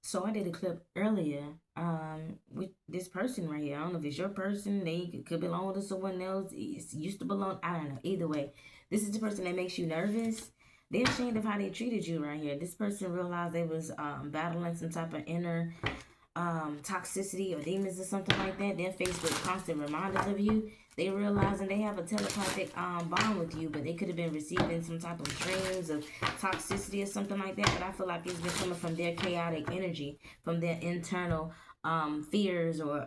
So I did a clip earlier with this person right here. I don't know if it's your person, they could belong to someone else. It used to belong. I don't know. Either way, this is the person that makes you nervous. They're ashamed of how they treated you right here. This person realized they was battling some type of inner toxicity or demons or something like that. They're faced with constant reminders of you. They realize and they have a telepathic bond with you, but they could have been receiving some type of dreams of toxicity or something like that. But I feel like it's been coming from their chaotic energy, from their internal fears or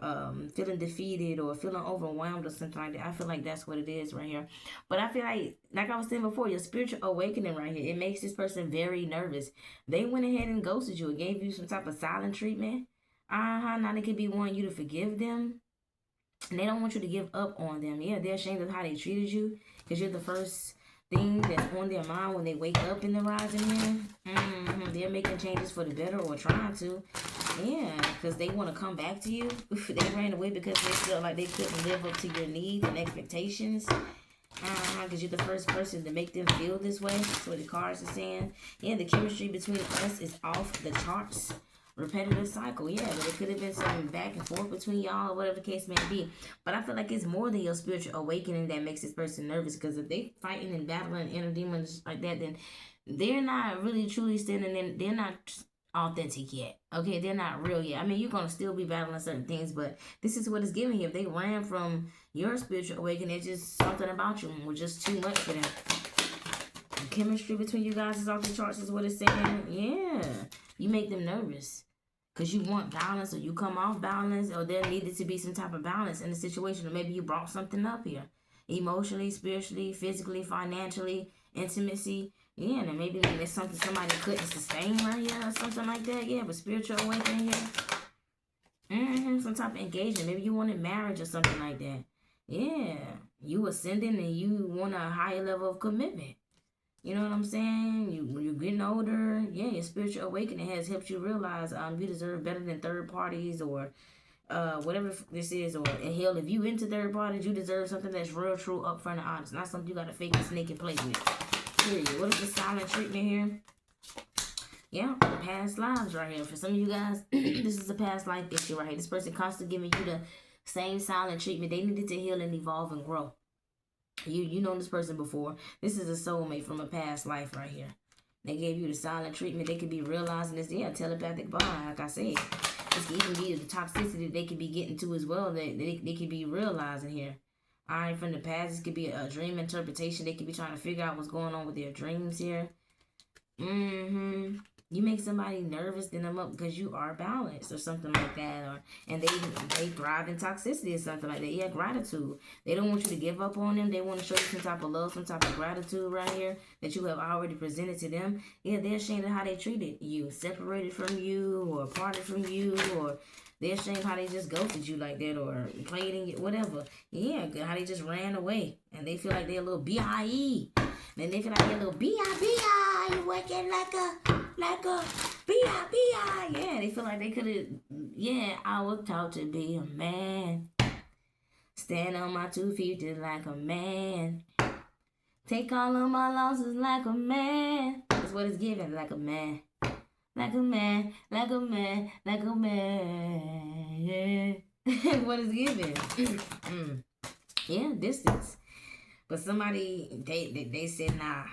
feeling defeated or feeling overwhelmed or something like that. I feel like that's what it is right here. But I feel like I was saying before, your spiritual awakening right here, it makes this person very nervous. They went ahead and ghosted you and gave you some type of silent treatment. Now they could be wanting you to forgive them. And they don't want you to give up on them. Yeah, they're ashamed of how they treated you because you're the first thing that's on their mind when they wake up in the rising here. They're making changes for the better or trying to. Yeah, because they want to come back to you. They ran away because they feel like they couldn't live up to your needs and expectations. Because you're the first person to make them feel this way. That's what the cards are saying. Yeah, the chemistry between us is off the charts. Repetitive cycle, yeah, but it could have been some back and forth between y'all or whatever the case may be. But I feel like it's more than your spiritual awakening that makes this person nervous, because if they fighting and battling inner demons like that, then they're not really truly standing in, they're not authentic yet. Okay, they're not real yet. I mean, you're gonna still be battling certain things, but this is what it's giving you. If they ran from your spiritual awakening, it's just something about you was just too much for them. The chemistry between you guys is off the charts, is what it's saying. Yeah, you make them nervous because you want balance, or you come off balance, or there needed to be some type of balance in the situation, or maybe you brought something up here emotionally, spiritually, physically, financially, intimacy. Yeah, and maybe there's something somebody couldn't sustain right here or something like that. Yeah, but spiritual awakening here. Some type of engagement. Maybe you wanted marriage or something like that. Yeah, you ascending and you want a higher level of commitment. You know what I'm saying? You're getting older. Yeah, your spiritual awakening has helped you realize you deserve better than third parties, or whatever this is, or hell, if you into third parties, you deserve something that's real, true, upfront, and honest. Not something you got to fake and snake and play with. Period. What is the silent treatment here? Yeah, past lives right here. For some of you guys, this is a past life issue right here. This person constantly giving you the same silent treatment. They needed to heal and evolve and grow. You know this person before. This is a soulmate from a past life right here. They gave you the silent treatment. They could be realizing this, yeah, telepathic bond, like I said. This could even be the toxicity they could be getting to as well. They could be realizing here. Alright, from the past, this could be a dream interpretation. They could be trying to figure out what's going on with their dreams here. You make somebody nervous, then them up because you are balanced or something like that, and they thrive in toxicity or something like that. Yeah, gratitude. They don't want you to give up on them. They want to show you some type of love, some type of gratitude right here that you have already presented to them. Yeah, they're ashamed of how they treated you, separated from you, or parted from you, or they're ashamed how they just ghosted you like that, or played in you, whatever. Yeah, how they just ran away, and they feel like they're a little B.I.E. Then they feel like they're a little B.I.B.I. You working like a B.I.B.I. Yeah, they feel like they could have, yeah, I was taught to be a man. Stand on my 2 feet just like a man. Take all of my losses like a man. That's what it's giving, like a man. Like a man, like a man, like a man. What it's giving. Yeah, distance. But somebody, they said, nah.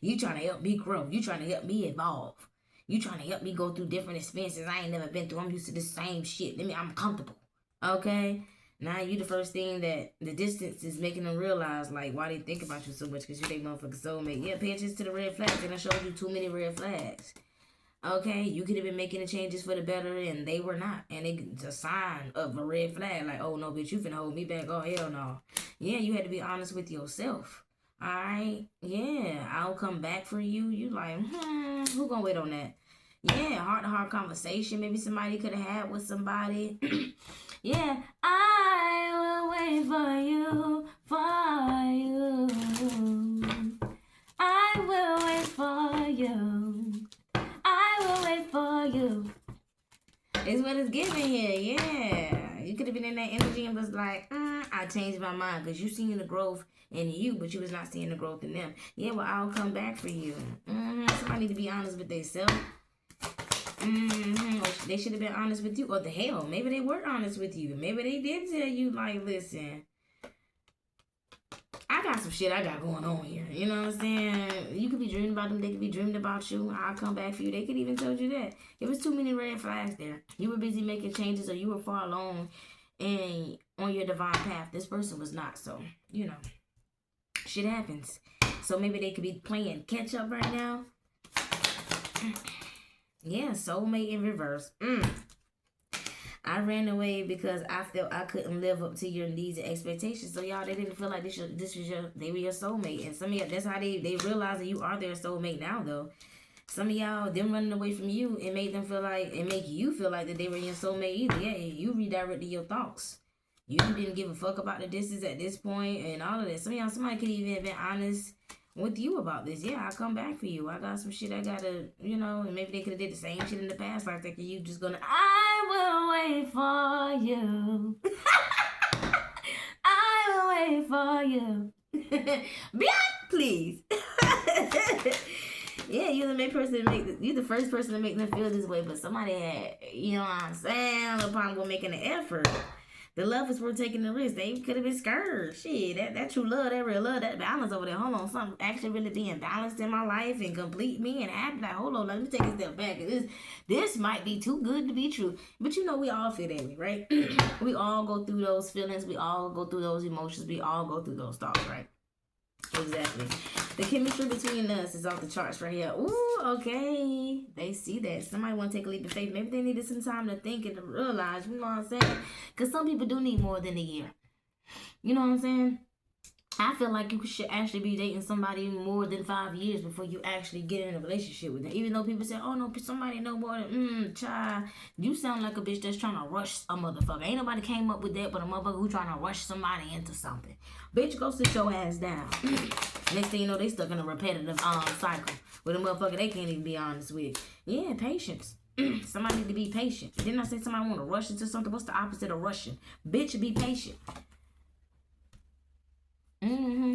You trying to help me grow. You trying to help me evolve. You trying to help me go through different experiences I ain't never been through. I'm used to the same shit. I'm comfortable. Okay? Now you the first thing that the distance is making them realize, like, why they think about you so much, because you they motherfucking soulmate. Yeah, pay attention to the red flags. And I showed you too many red flags. Okay, you could have been making the changes for the better, and they were not. And it's a sign of a red flag, like, oh no, bitch, you finna hold me back. Oh hell no. Yeah, you had to be honest with yourself. Alright, yeah, I'll come back for you. You like, who gonna wait on that? Yeah, heart-to-heart conversation. Maybe somebody could have had with somebody. Yeah, I will wait for you, for you. I will wait for you. I will wait for you. It's what it's giving here. Yeah. You could have been in that energy and was like, I changed my mind, because you seen the growth in you, but you was not seeing the growth in them. Yeah, well, I'll come back for you. Somebody need to be honest with themselves. They should have been honest with you. Or the hell, maybe they were honest with you. Maybe they did tell you, like, listen, I got some shit I got going on here. You know what I'm saying? You could be dreaming about them. They could be dreaming about you. I'll come back for you. They could even told you that. It was too many red flags there. You were busy making changes, or you were far along and on your divine path. This person was not. So, you know, shit happens. So maybe they could be playing catch up right now. Yeah, soulmate in reverse. I ran away because I felt I couldn't live up to your needs and expectations. So y'all, they didn't feel like they were your soulmate. And some of y'all, that's how they realize that you are their soulmate now, though. Some of y'all, them running away from you, it made them feel like, it make you feel like that they were your soulmate either. Yeah, you redirected your thoughts. You didn't give a fuck about the distance at this point and all of that. Some of y'all, somebody could even have been honest with you about this. Yeah, I'll come back for you. I got some shit I gotta, you know, and maybe they could have did the same shit in the past. Like that, you just gonna, I will wait for you. I will wait for you. Please. Yeah, you're the first person to make them feel this way, but somebody had, you know what I'm saying, no problem with making an effort. The love is worth taking the risk. They could have been scared. Shit, that true love, that real love, that balance over there. Hold on, something actually really being balanced in my life and complete me and act like, hold on, let me take a step back. This might be too good to be true. But you know, we all feel that way, right? We all go through those feelings. We all go through those emotions. We all go through those thoughts, right? Exactly. The chemistry between us is off the charts right here. Ooh, okay. They see that. Somebody want to take a leap of faith. Maybe they needed some time to think and to realize, you know what I'm saying? Because some people do need more than a year. You know what I'm saying? I feel like you should actually be dating somebody more than 5 years before you actually get in a relationship with them. Even though people say, oh, no, somebody no more than, child. You sound like a bitch that's trying to rush a motherfucker. Ain't nobody came up with that but a motherfucker who trying to rush somebody into something. Bitch, go sit your ass down. Next thing you know, they stuck in a repetitive cycle with a motherfucker they can't even be honest with. Yeah, patience. Somebody need to be patient. Didn't I say somebody want to rush into something? What's the opposite of rushing? Bitch, be patient.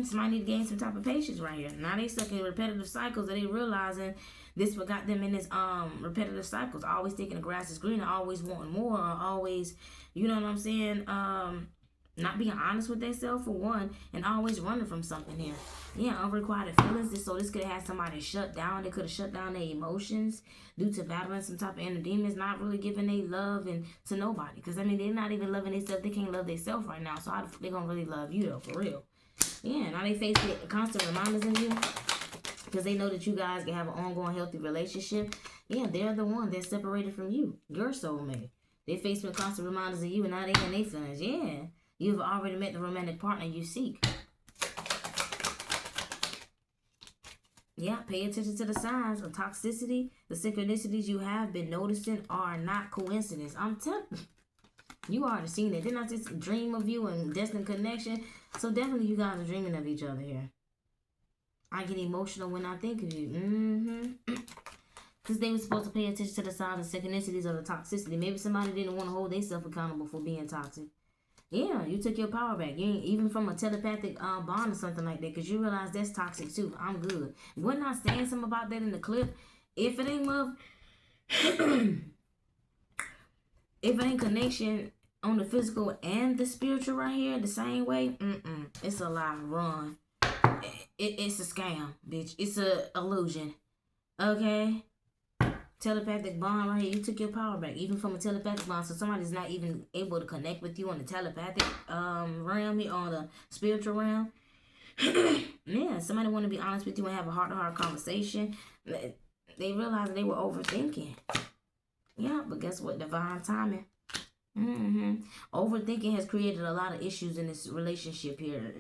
Somebody need to gain some type of patience right here. Now they stuck in repetitive cycles that they realizing this what got them in this repetitive cycles. Always thinking the grass is greener, always wanting more, or always, you know what I'm saying, not being honest with themselves for one, and always running from something here. Yeah, unrequited feelings. So this could have had somebody shut down. They could have shut down their emotions due to battling some type of inner demons, not really giving their love and to nobody. Because I mean, they're not even loving themselves. They can't love themselves right now. So how they gonna really love you though, for real? Yeah, now they face with constant reminders of you because they know that you guys can have an ongoing healthy relationship. Yeah, they're the one that's separated from you, your soulmate. They face with constant reminders of you, and now they in their feelings. Yeah, you've already met the romantic partner you seek. Yeah, pay attention to the signs of toxicity. The synchronicities you have been noticing are not coincidence. I'm telling you already seen it. Didn't I just dream of you and destined connection? So definitely you guys are dreaming of each other here. I get emotional when I think of you. Because they were supposed to pay attention to the signs and synchronicities of the toxicity. Maybe somebody didn't want to hold themselves accountable for being toxic. Yeah, you took your power back. You ain't even from a telepathic bond or something like that, because you realize that's toxic too. I'm good. Wasn't I saying something about that in the clip? If it ain't love, if it ain't connection on the physical and the spiritual right here the same way, it's a lie. Run. It's a scam, bitch. It's a illusion. Okay? Telepathic bond right here. You took your power back, even from a telepathic bond. So somebody's not even able to connect with you on the telepathic realm here, on the spiritual realm. Yeah, somebody want to be honest with you and have a heart-to-heart conversation. They realized they were overthinking. Yeah, but guess what? Divine timing. Overthinking has created a lot of issues in this relationship here.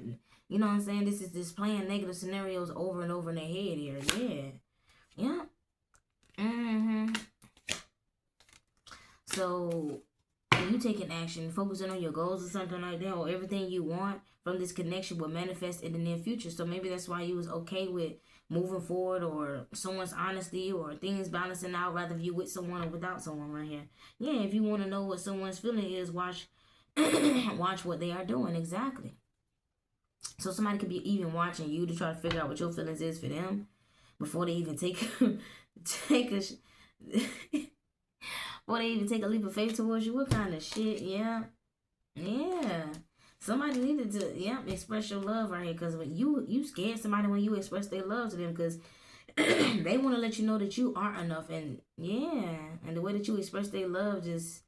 You know what I'm saying? This is this playing negative scenarios over and over in their head here. Yeah. So when you taking action, focusing on your goals or something like that, or everything you want from this connection will manifest in the near future. So maybe that's why you was okay with moving forward, or someone's honesty, or things balancing out, rather if you with someone or without someone right here. Yeah, if you want to know what someone's feeling is, watch watch what they are doing. Exactly. So somebody could be even watching you to try to figure out what your feelings is for them before they even take a Or they even take a leap of faith towards you. What kind of shit? Yeah. Yeah. Somebody needed to, express your love right here. Because when you scared somebody when you express their love to them. Because they want to let you know that you are enough. And and the way that you express their love just,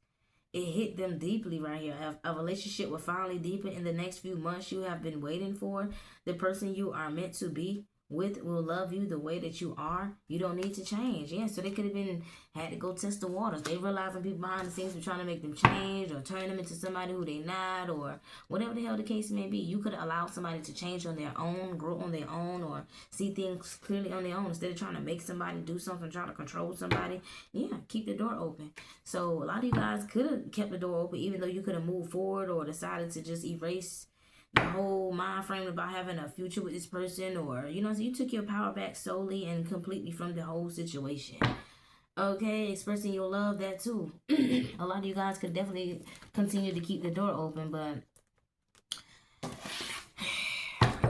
it hit them deeply right here. A relationship will finally deepen in the next few months you have been waiting for. The person you are meant to be with will love you the way that you are. You don't need to change. Yeah, so they could have had to go test the waters. They realizing people behind the scenes were trying to make them change or turn them into somebody who they not, or whatever the hell the case may be. You could allow somebody to change on their own, grow on their own, or see things clearly on their own instead of trying to make somebody do something, trying to control somebody. Yeah, keep the door open. So a lot of you guys could have kept the door open even though you could have moved forward or decided to just erase the whole mind frame about having a future with this person, or so you took your power back solely and completely from the whole situation. Okay, expressing your love, that too. A lot of you guys could definitely continue to keep the door open, but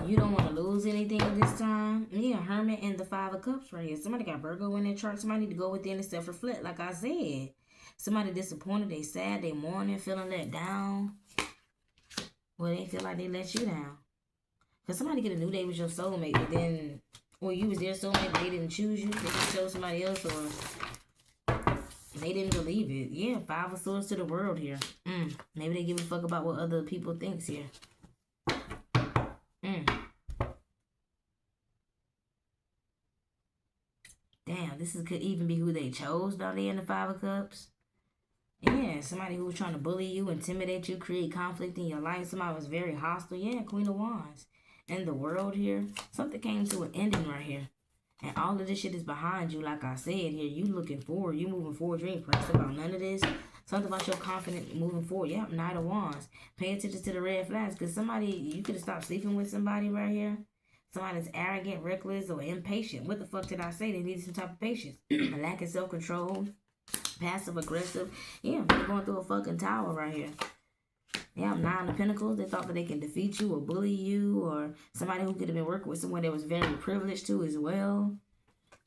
you don't want to lose anything at this time. Yeah, Hermit and the Five of Cups right here. Somebody got Virgo in their chart. Somebody need to go within and self-reflect, like I said. Somebody disappointed, they sad, they mourning, feeling let down. Well, they feel like they let you down. Because somebody could have knew they was your soulmate, but then, or you was their soulmate, they didn't choose you. They just chose somebody else, or they didn't believe it. Yeah, Five of Swords to the world here. Maybe they give a fuck about what other people thinks here. Damn, could even be who they chose down there in the Five of Cups. Yeah, somebody who was trying to bully you, intimidate you, create conflict in your life. Somebody was very hostile. Yeah, Queen of Wands. And the world here, something came to an ending right here. And all of this shit is behind you, like I said here. You looking forward. You moving forward. You ain't pressed about none of this. Something about your confidence moving forward. Yep, Knight of Wands. Pay attention to the red flags. Because you could have stopped sleeping with somebody right here. Somebody that's arrogant, reckless, or impatient. What the fuck did I say? They needed some type of patience. Lack of self-control. Passive aggressive. Yeah, they're going through a fucking tower right here. Yeah, Nine of Pentacles. They thought that they can defeat you or bully you, or somebody who could have been working with someone that was very privileged too as well.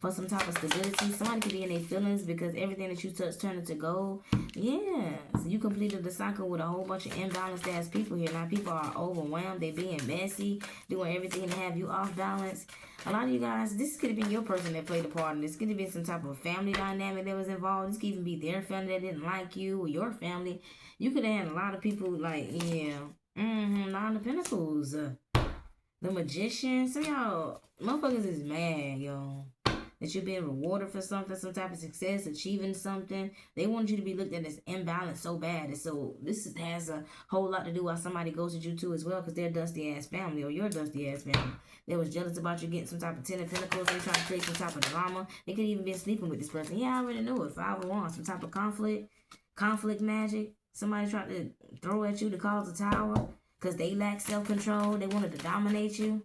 For some type of stability. Somebody could be in their feelings because everything that you touch turned into gold. Yeah. So you completed the cycle with a whole bunch of imbalanced ass people here. Now people are overwhelmed. They being messy. Doing everything to have you off balance. A lot of you guys, this could have been your person that played a part in this. Could have been some type of family dynamic that was involved. This could even be their family that didn't like you or your family. You could have had a lot of people like, Nine of Pentacles. The Magician. Some y'all, motherfuckers is mad, yo. That you're being rewarded for something, some type of success, achieving something. They want you to be looked at as imbalanced so bad. And so this has a whole lot to do why somebody ghosted you too as well, because they're dusty-ass family or your dusty-ass family. They was jealous about you getting some type of Ten of Pentacles. They trying to create some type of drama. They could even been sleeping with this person. Yeah, I already knew it. Five of Wands, some type of conflict magic. Somebody tried to throw at you to cause a tower because they lack self-control. They wanted to dominate you.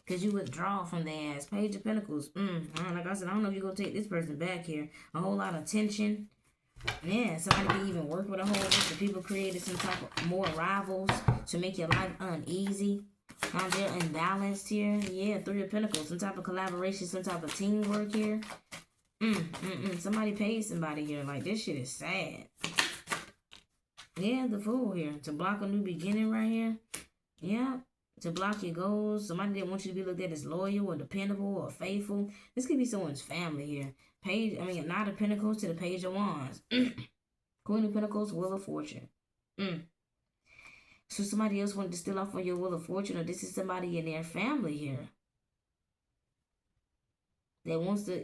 Because you withdraw from their ass. Page of Pentacles. Like I said, I don't know if you're going to take this person back here. A whole lot of tension. Yeah, somebody can even work with a whole bunch of people. Created some type of more rivals to make your life uneasy. They're imbalanced here. Yeah, Three of Pentacles. Some type of collaboration. Some type of teamwork here. Somebody paid somebody here. Like, this shit is sad. Yeah, the Fool here. To block a new beginning right here. Yeah. To block your goals. Somebody didn't want you to be looked at as loyal or dependable or faithful. This could be someone's family here. Knight of Pentacles to the Page of Wands. Queen of Pentacles, Wheel of Fortune. So somebody else wanted to steal off on your Wheel of Fortune, or this is somebody in their family here. That wants to,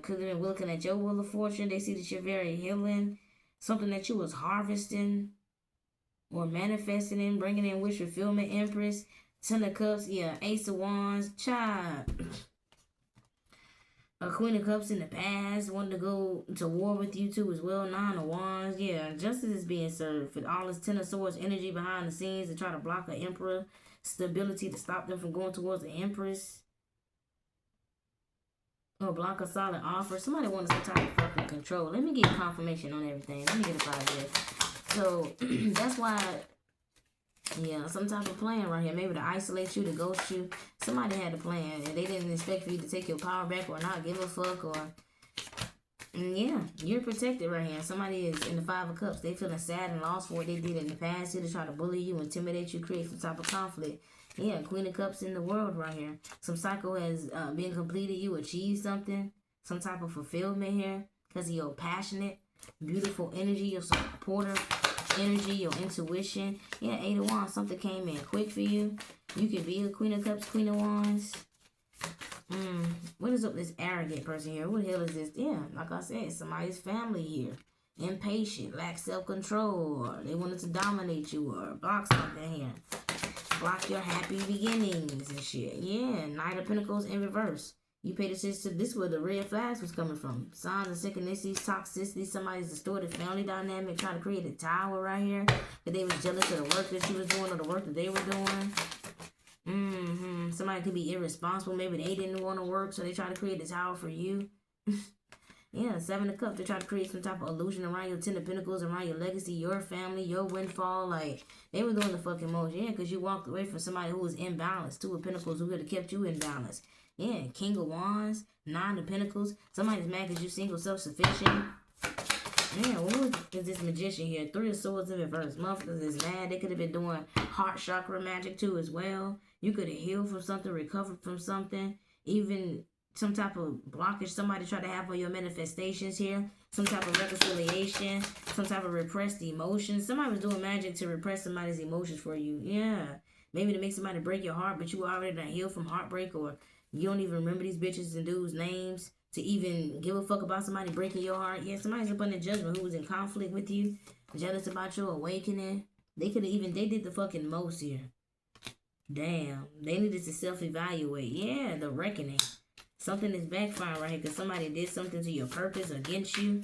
could have been looking at your Wheel of Fortune. They see that you're very healing. Something that you was harvesting or manifesting in, bringing in wish fulfillment, Empress. Ten of Cups, Ace of Wands, child. A Queen of Cups in the past, wanted to go to war with you too as well. Nine of Wands, justice is being served for all this Ten of Swords energy behind the scenes to try to block an Emperor. Stability to stop them from going towards the Empress. Or block a solid offer. Somebody wanted some type of fucking control. Let me get confirmation on everything. Let me get a part of this. So, that's why... some type of plan right here. Maybe to isolate you, to ghost you. Somebody had a plan and they didn't expect for you to take your power back or not give a fuck or... Yeah, you're protected right here. Somebody is in the Five of Cups. They feeling sad and lost for what they did in the past. Here to try to bully you, intimidate you, create some type of conflict. Yeah, Queen of Cups in the world right here. Some cycle has been completed. You achieved something. Some type of fulfillment here. Because of your passionate, beautiful energy, your supporter energy, your intuition. Yeah, 8 of Wands. Something came in quick for you. You can be a Queen of Cups, Queen of Wands. What is up with this arrogant person here? What the hell is this? Yeah, like I said, somebody's family here. Impatient, lack self-control, or they wanted to dominate you, or block something here. Block your happy beginnings and shit. Yeah, Knight of Pentacles in reverse. You paid attention to this where the red flags was coming from. Signs of synchronicities, toxicity, somebody's distorted family dynamic, trying to create a tower right here. That they was jealous of the work that you was doing or the work that they were doing. Somebody could be irresponsible. Maybe they didn't want to work, so they try to create a tower for you. Yeah, 7 of Cups. They try to create some type of illusion around your 10 of Pentacles, around your legacy, your family, your windfall. Like, they were doing the fucking most. Yeah, because you walked away from somebody who was imbalanced. 2 of Pentacles who could have kept you in balance. Yeah, King of Wands, 9 of Pentacles. Somebody's mad because you single, self-sufficient. Yeah, what is this Magician here? 3 of Swords in reverse. Motherfuckers is mad. They could have been doing heart chakra magic too as well. You could have healed from something, recovered from something. Even some type of blockage somebody tried to have on your manifestations here. Some type of reconciliation. Some type of repressed emotions. Somebody was doing magic to repress somebody's emotions for you. Yeah. Maybe to make somebody break your heart, but you already done healed from heartbreak, or you don't even remember these bitches and dudes' names to even give a fuck about somebody breaking your heart. Yeah, somebody's up under judgment who was in conflict with you, jealous about your awakening. They did the fucking most here. Damn, they needed to self-evaluate. Yeah, the reckoning. Something is backfiring right here because somebody did something to your purpose against you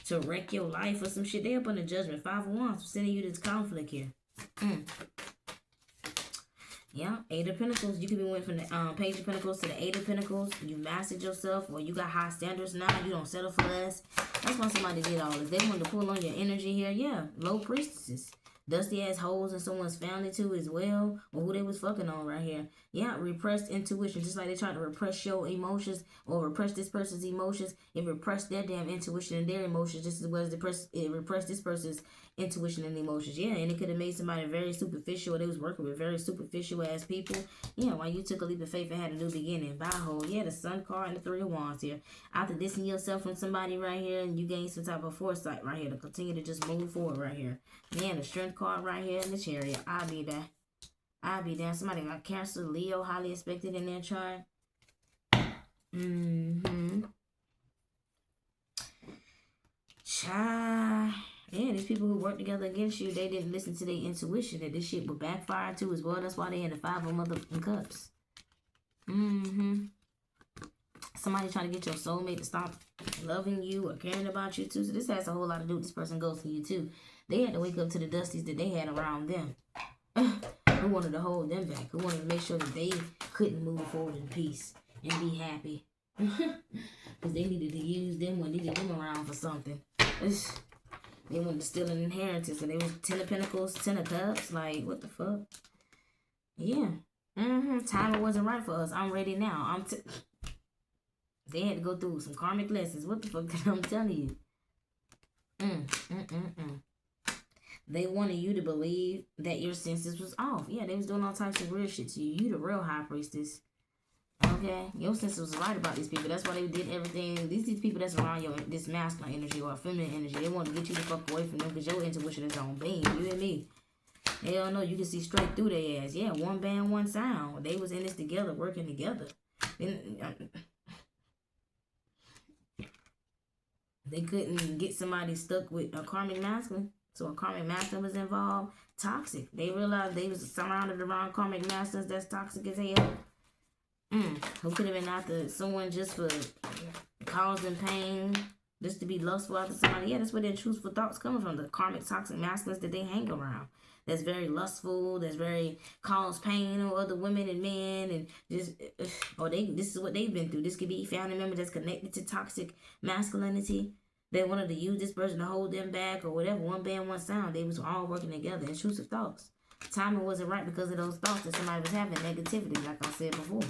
to wreck your life or some shit. They up under judgment. 5 of Wands for sending you this conflict here. Yeah, 8 of Pentacles. You could be went from the Page of Pentacles to the 8 of Pentacles. You mastered yourself, or you got high standards now. You don't settle for less. That's why somebody did all this. They wanted to pull on your energy here. Yeah, low priestesses. Dusty ass holes in someone's family too as well, or who they was fucking on right here. Yeah, repressed intuition, just like they tried to repress your emotions or repress this person's emotions. It repressed their damn intuition and their emotions just as well as it repressed this person's intuition and emotions. Yeah, and it could have made somebody very superficial. They was working with very superficial ass people. Yeah, while you took a leap of faith and had a new beginning. Bye hole. Yeah, the Sun card and the 3 of Wands here. After distancing yourself from somebody right here, and you gain some type of foresight right here to continue to just move forward right here. Man, the Strength card right here in the Chariot. I'll be there. I'll be there. Somebody got Cancer, Leo, highly expected in their chart. Child. Yeah, these people who work together against you, they didn't listen to their intuition that this shit would backfire too as well. That's why they in the 5 of motherfucking cups. Somebody trying to get your soulmate to stop loving you or caring about you too. So this has a whole lot to do with this person ghosting you too. They had to wake up to the dusties that they had around them. Who wanted to hold them back. Who wanted to make sure that they couldn't move forward in peace and be happy. Because they needed to use them or needed them around for something. They wanted to steal an inheritance. And they was 10 of Pentacles, 10 of Cups. Like, what the fuck? Yeah. Timing wasn't right for us. I'm ready now. They had to go through some karmic lessons. What the fuck did I'm telling you? They wanted you to believe that your senses was off. Yeah, they was doing all types of weird shit to you. You the real high priestess. Okay? Your senses was right about these people. That's why they did everything. These people that's around your this masculine energy or feminine energy. They want to get you the fuck away from them because your intuition is on beam. You and me. They don't know. You can see straight through their ass. Yeah, one band, one sound. They was in this together, working together. They couldn't get somebody stuck with a karmic masculine. So a karmic masculine was involved. Toxic. They realized they was surrounded around karmic masculines that's toxic as hell. Who could have been after someone just for causing pain, just to be lustful after somebody. Yeah, that's where their truthful thoughts coming from. The karmic toxic masculines that they hang around. That's very lustful. That's very cause pain on other women and men, and just this is what they've been through. This could be a family member that's connected to toxic masculinity. They wanted to use this person to hold them back or whatever. One band, one sound. They was all working together. Intrusive thoughts. Timing wasn't right because of those thoughts that somebody was having. Negativity, like I said before.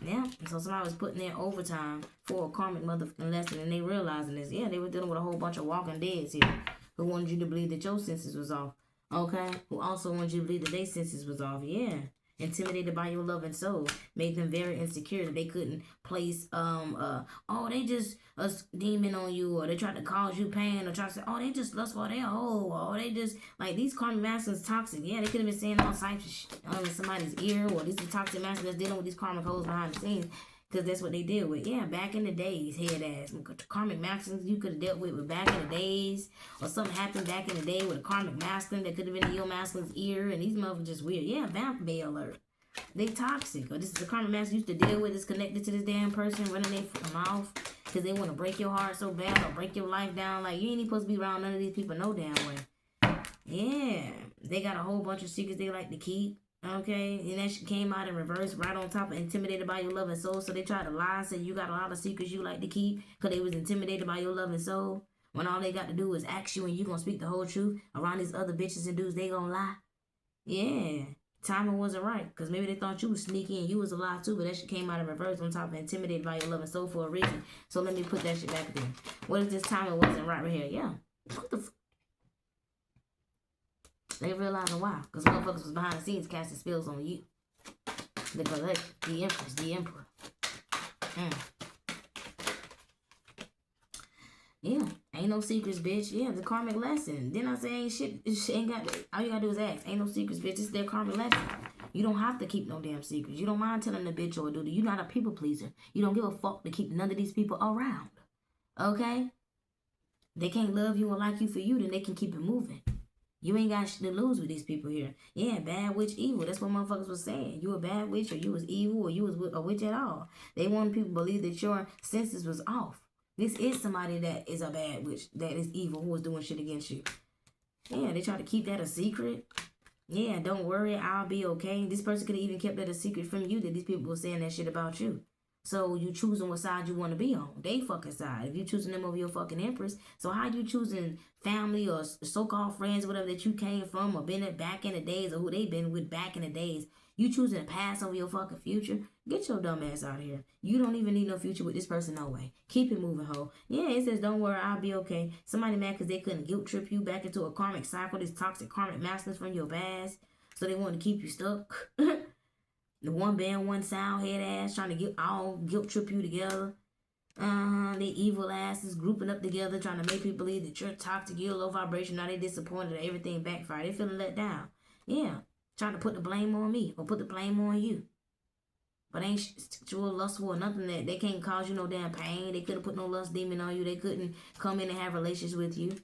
Yeah. So somebody was putting in overtime for a karmic motherfucking lesson, and they realizing this. Yeah, they were dealing with a whole bunch of walking deads here who wanted you to believe that your senses was off. Okay? Who also wanted you to believe that their senses was off. Yeah. Intimidated by your love and soul, made them very insecure that they couldn't place oh, they just a demon on you, or they tried to cause you pain, or try to say, oh, they just lust for their whole, or they just like these karmic masters toxic. Yeah, they could have been saying all types of shit in somebody's ear, or these are toxic masters that's dealing with these karmic hoes behind the scenes. Because that's what they deal with. Yeah, back in the days, head ass. Karmic masculines you could have dealt with back in the days. Or something happened back in the day with a karmic masculine that could have been in your masculine's ear. And these motherfuckers just weird. Yeah, vampire alert. They toxic. Or this is the karmic masculine used to deal with. Is connected to this damn person, running their mouth. Because they want to break your heart so bad or break your life down. Like, you ain't even supposed to be around none of these people no damn way. Yeah. They got a whole bunch of secrets they like to keep. Okay, and that shit came out in reverse, right on top of intimidated by your love and soul. So they tried to lie and say you got a lot of secrets you like to keep because they was intimidated by your love and soul. When all they got to do is ask you and you gonna speak the whole truth around these other bitches and dudes, they gonna lie. Yeah, timing wasn't right because maybe they thought you was sneaky and you was alive too, but that shit came out in reverse on top of intimidated by your love and soul for a reason. So let me put that shit back there. What if this timing wasn't right here? Yeah, what the they realizing why. Because motherfuckers was behind the scenes casting spells on you. The Empress, the Emperor. Yeah, ain't no secrets, bitch. Yeah, the karmic lesson. Then I say ain't shit. Ain't got. All you gotta do is ask. Ain't no secrets, bitch. It's their karmic lesson. You don't have to keep no damn secrets. You don't mind telling the bitch or dude. You're not a people pleaser. You don't give a fuck to keep none of these people around. Okay? They can't love you or like you for you, then they can keep it moving. You ain't got shit to lose with these people here. Yeah, bad witch, evil. That's what motherfuckers was saying. You a bad witch, or you was evil, or you was a witch at all. They want people to believe that your senses was off. This is somebody that is a bad witch, that is evil, who is doing shit against you. Yeah, they try to keep that a secret. Yeah, don't worry, I'll be okay. This person could have even kept that a secret from you, that these people were saying that shit about you. So you choosing what side you want to be on. They fucking side. If you choosing them over your fucking empress, so how you choosing family or so-called friends or whatever that you came from or been at back in the days or who they been with back in the days? You choosing the past over your fucking future? Get your dumb ass out of here. You don't even need no future with this person no way. Keep it moving, ho. Yeah, it says don't worry, I'll be okay. Somebody mad because they couldn't guilt trip you back into a karmic cycle, this toxic karmic masters from your past. So they want to keep you stuck. The one band, one sound, head ass, trying to get all guilt trip you together. They evil asses grouping up together, trying to make people believe that you're toxic, you're low vibration. Now they disappointed that everything backfired. They feeling let down. Yeah, trying to put the blame on me or put the blame on you. But ain't sexual, lustful, or nothing that they can't cause you no damn pain. They couldn't put no lust demon on you. They couldn't come in and have relations with you.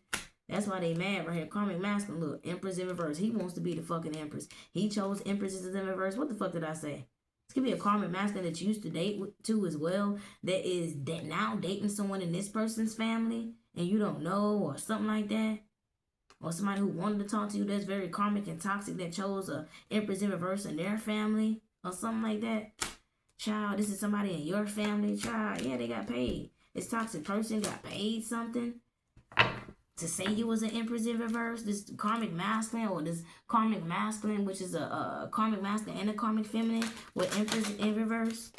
That's why they mad right here. Karmic masculine, look, Empress in reverse. He wants to be the fucking Empress. He chose Empresses in reverse. What the fuck did I say? This could be a karmic masculine that you used to date too as well. That is now dating someone in this person's family and you don't know, or something like that. Or somebody who wanted to talk to you that's very karmic and toxic that chose a Empress in reverse in their family or something like that. Child, this is somebody in your family. Child, yeah, they got paid. This toxic person got paid something to say you was an Empress in reverse, this karmic masculine, or this karmic masculine, which is a karmic masculine and a karmic feminine with Empress in reverse.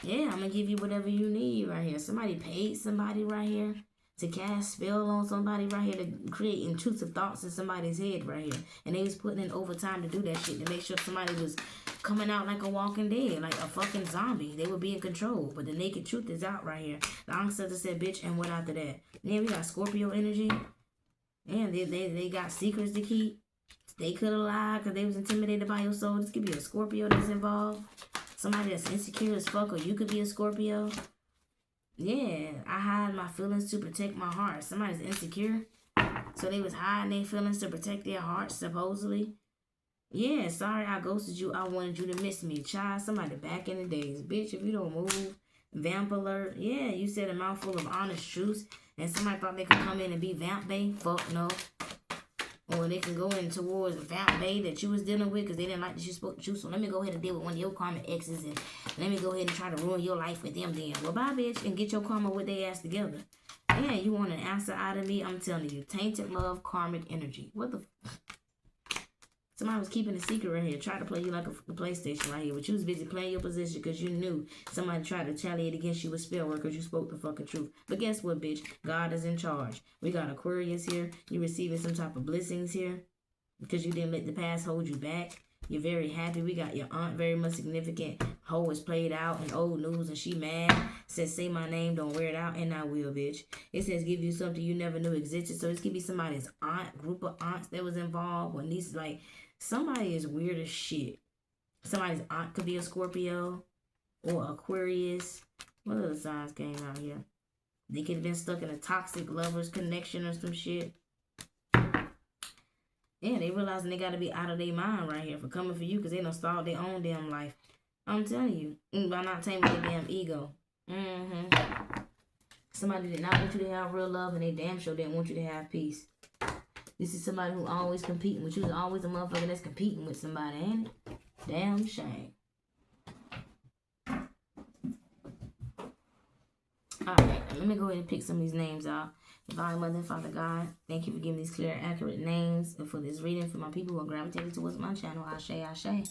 Yeah, I'm gonna give you whatever you need right here. Somebody paid somebody right here to cast spell on somebody right here to create intrusive thoughts in somebody's head right here. And they was putting in overtime to do that shit to make sure somebody was coming out like a walking dead, like a fucking zombie. They would be in control. But the naked truth is out right here. The ancestor said, bitch, and what after that? Yeah, we got Scorpio energy. And they got secrets to keep. They could have lied because they was intimidated by your soul. This could be a Scorpio that's involved. Somebody that's insecure as fuck, or you could be a Scorpio. Yeah, I hide my feelings to protect my heart. Somebody's insecure. So they was hiding their feelings to protect their heart, supposedly. Yeah, sorry I ghosted you. I wanted you to miss me. Child, somebody back in the days. Bitch, if you don't move, vamp alert. Yeah, you said a mouthful of honest truths. And somebody thought they could come in and be vamp bae. Fuck no. Or they can go in towards a vamp bae that you was dealing with because they didn't like that you spoke the truth. So let me go ahead and deal with one of your karmic exes and let me go ahead and try to ruin your life with them then. Well, bye, bitch, and get your karma with their ass together. Yeah, you want an answer out of me? I'm telling you. Tainted love, karmic energy. What the... Somebody was keeping a secret right here. Try to play you like a PlayStation right here. But you was busy playing your position because you knew somebody tried to retaliate against you with spell work because you spoke the fucking truth. But guess what, bitch? God is in charge. We got Aquarius here. You receiving some type of blessings here because you didn't let the past hold you back. You're very happy. We got your aunt, very much significant. Hoe was played out in old news and she mad. Says, say my name, don't wear it out. And I will, bitch. It says, give you something you never knew existed. So this could be somebody's aunt, group of aunts that was involved. When these, like, somebody is weird as shit. Somebody's aunt could be a Scorpio or Aquarius. What other signs came out here? They could have been stuck in a toxic lovers connection or some shit. Yeah, they realizing they got to be out of their mind right here for coming for you because they done stalled their own damn life. I'm telling you. By not taming their damn ego. Somebody did not want you to have real love and they damn sure didn't want you to have peace. This is somebody who always competing with you. Is always a motherfucker that's competing with somebody, ain't it? Damn shame. Alright, let me go ahead and pick some of these names out. Divine Mother and Father God, thank you for giving these clear, accurate names and for this reading for my people who are gravitated towards my channel. Ashe, Ashe.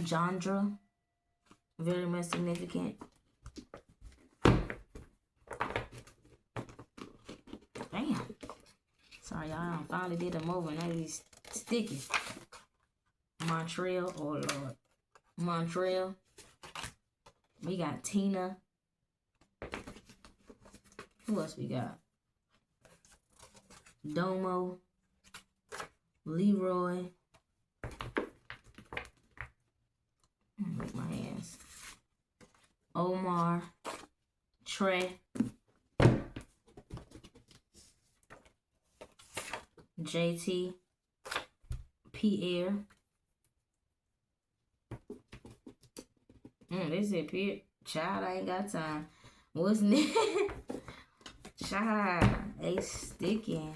Jandra, very much significant. Damn. Sorry, y'all. I finally did them over and now these sticky. Montreal, oh Lord. Montreal. We got Tina. Who else we got? Domo. Leroy. Make my hands. Omar. Trey. JT. Pierre. They said Pierre. Child, I ain't got time. What's next? Child, they sticking.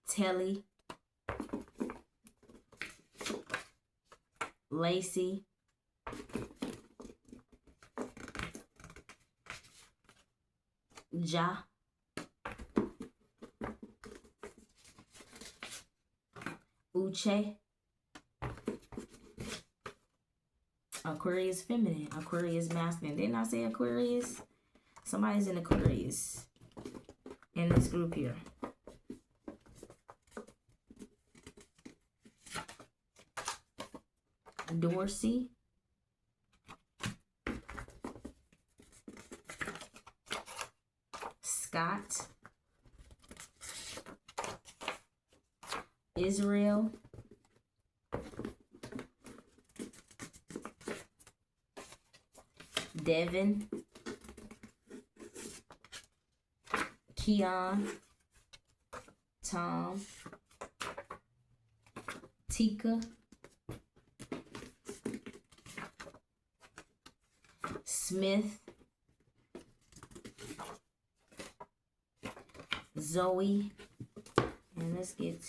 Telly. Lacey. Ja. Uche. Aquarius feminine. Aquarius masculine. Didn't I say Aquarius? Somebody's in Aquarius in this group here. Dorsey. Scott. Israel. Devin. Keon. Tom. Tika. Smith. Zoe. And let's get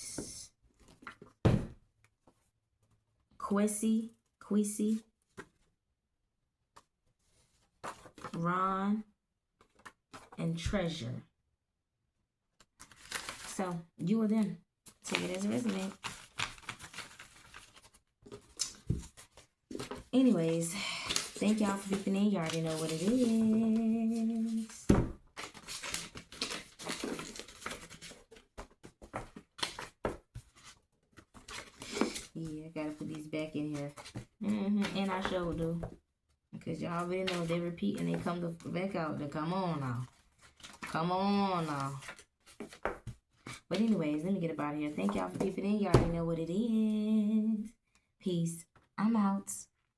Quissy. Ron. And Treasure. So, you or them. Take it as a resume. Anyways, thank y'all for beeping in. You already know what it is. Yeah, I gotta put these back in here. And I sure do. Because y'all already know they repeat and they come back out. They come on now. Come on now. But anyways, let me get up out of here. Thank y'all for peeping in. You already know what it is. Peace. I'm out.